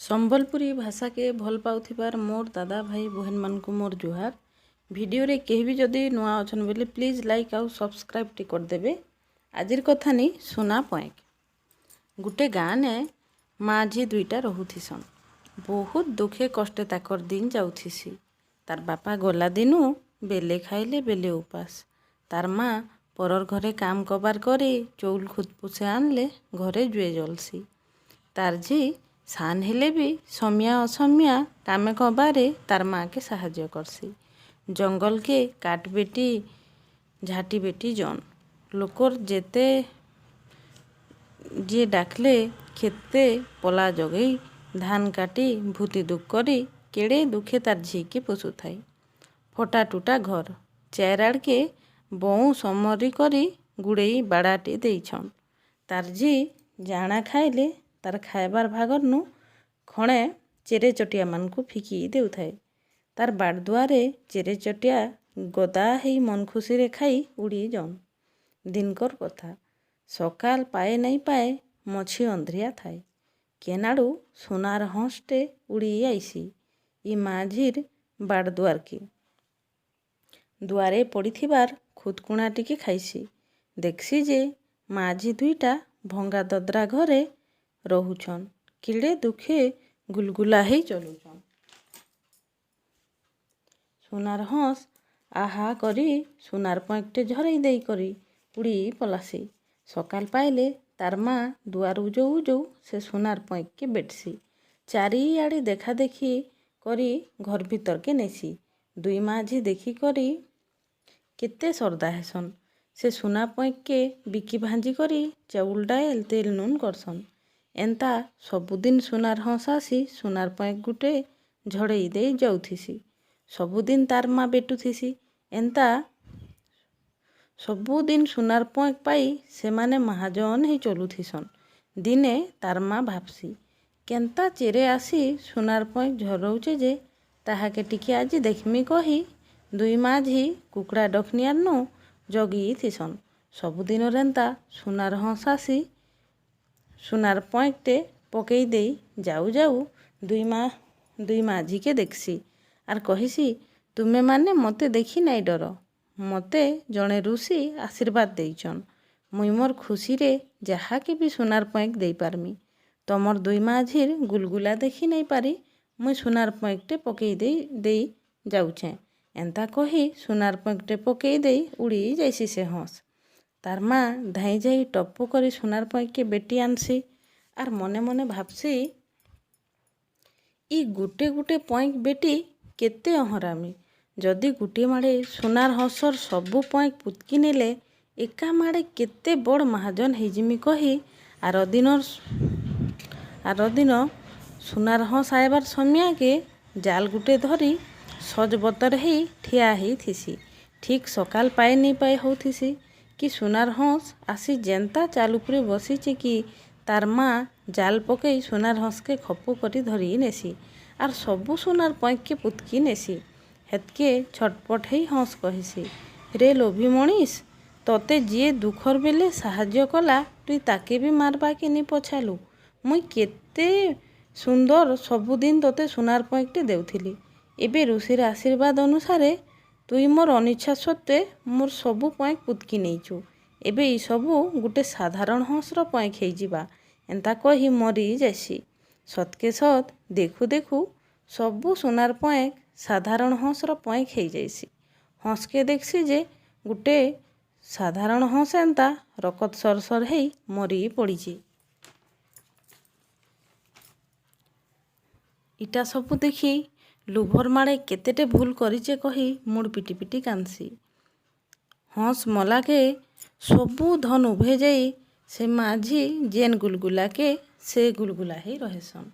संबलपुरी भाषा के भल पाउथिबार मोर दादा भाई बहन मान को मोर जुहार। वीडियो रे केही भी जदि नुआ अछन बोले प्लीज लाइक आउ सब्सक्राइब टी कर देबे। आजिर कथा नी सुना पॉइंट। गुटे गाँ ने माझी दुईटा रहुथिसन। बहुत दुखे कष्टे ताकर दिन जाउथिसी। तार बापा गला दिनु बेले खाइले बेले उपास। तार माँ परर घरे काम कबार करे चौल खुद पुसे आनले घरे जुए जलसी। तार झी सान हेले भी समिया असमिया कामे कबारे तार माँ के साहाଯ୍य करसी। जंगल के काट बेटी झाटी बेटी जन लोकर जेते जे डाकले खेते पला जगई धान काटी भूति दुख करी केड़े दुखे तार झी के पोसु थाई। फटा टूटा घर चेराड़ के बहु समरी करी गुड़ेई बाड़ाटे देइछन। तार झी जाना खाइले तार खाइबार भागर नु खणे चेरे चटिया मान को फिकी देउ थाए। तार बाड़दुआरे चेरे चटिया गदा हेई मन खुशी रे खाई उड़ी जन। दिनकर कथा सकाल पाए नहीं पाए मछी अंधरिया थाए। केनाडू सोनार हंसटे उड़ी आईसी ई माझीर बाड़दुआर की दुआरे पड़ीथिबार खुदकुणा टिके खाइसी। देखसी जे माझी दुईटा भंगा ददरा घरे रहुछन किड़े दुखे गुलगुला ही चलुछन। सोनार हंस आहा करी सोनार पैंकटे झरई देई करी उड़ी पलासी। सकाल पाइले तार माँ दुआर उजौ उजौ से सोनार पैंक के बेटसी। चारिआड़े देखा देखी करी घर भीतर के नेसी। दुई माझी देखी करी केते सरदा हेसन। से सोना पैंक के बिकी भांजी करी चाउल डायल तेल नून करसन। एंता सबुदिन सोनार हंस आसी सोनार पैंक गुटे झड़ई दे जाउथिसी। सबुदिन तार माँ बेटुथिसी। एंता सबुदिन सोनार पैंक पाई से माने महाजन ही चलुथिसन। दिने तार माँ भाबसी केंता चेरे आसी सोनार पैंक झरौचे जे ताहाके टिके आजी देखमी कही दुई माझी कुकड़ा डखनियार नु जगी थिसन। सबुदिन रेंता सोनार हंस आसी सोनार पैंकटे पकई दे जाऊ जाऊ दुई माझी के देखसी आर कहिसी तुमे माने मते देखी नाई डर मते जणे ऋषि आशीर्वाद देइछन। मुई मोर खुशी रे जहा के भी सोनार पैंक देई पारमी। तमर दुई माझीर गुलगुला देखी नहीं पारी मुई सोनार पैंकटे पकई दे जाऊछे। एंता कही सोनार पैंकटे पकई दे उड़ी जाइसी से हंस। तार माँ धाई जाई टप्पो करी सोनार पैंक के बेटी आनसी आर मने मने भाबसी ई गुटे गुटे पैंक बेटी केते अहरामी। जदि गुटे माड़े सोनार हंसर सबु पैंक पुतकी नेले एका माड़े केते बड़ महाजन हेजिमी कही आर दिन सोनार हंस आएबार समिया के जाल गुटे धरी सज बतर ही ठिया ही थिसी। ठीक सकाल पाए नहीं पाए होथिसी कि सोनार हंस आसी जेंता चाल उपरे बसीचे कि तार माँ जाल पकई सोनार हंस के खपु करी धरी नेसी आर सबु सोनार पैंक के पुतकी नेसी। हेतके छटपट ही हंस कहिसी रे लोभी मणिस तते जी दुखर बेले साहाଯ୍य कला तुई ताके भी मारबा के नी पछालु। मुई केते सुंदर सबुदिन तते सोनार पैंकटे देउथिली एबे ऋषिर आशीर्वाद अनुसारे तुई मोर अनिच्छा सत्वे मोर सबु पैंक पुतकी नेइचु। एबे ई सबु गुटे साधारण हंसर पैंक हेई जिबा एंता कही मरी जाइसी। सतके सत देखु देखु सबु सोनार पैंक साधारण हंसर पैंक हेई जाइसी। हंस के देखसी जे गुटे साधारण हंस एंता रकत सरसर हेई मरी पड़ीची। इटा सबु देखी लुभर माड़े केतेटे भूल करिचे कही मुड़ पिटी पिटी कांदसी। हंस मला के सबु धन उभे जाई से माझी जेन गुलगुला के से गुलगुला ही रहेसन।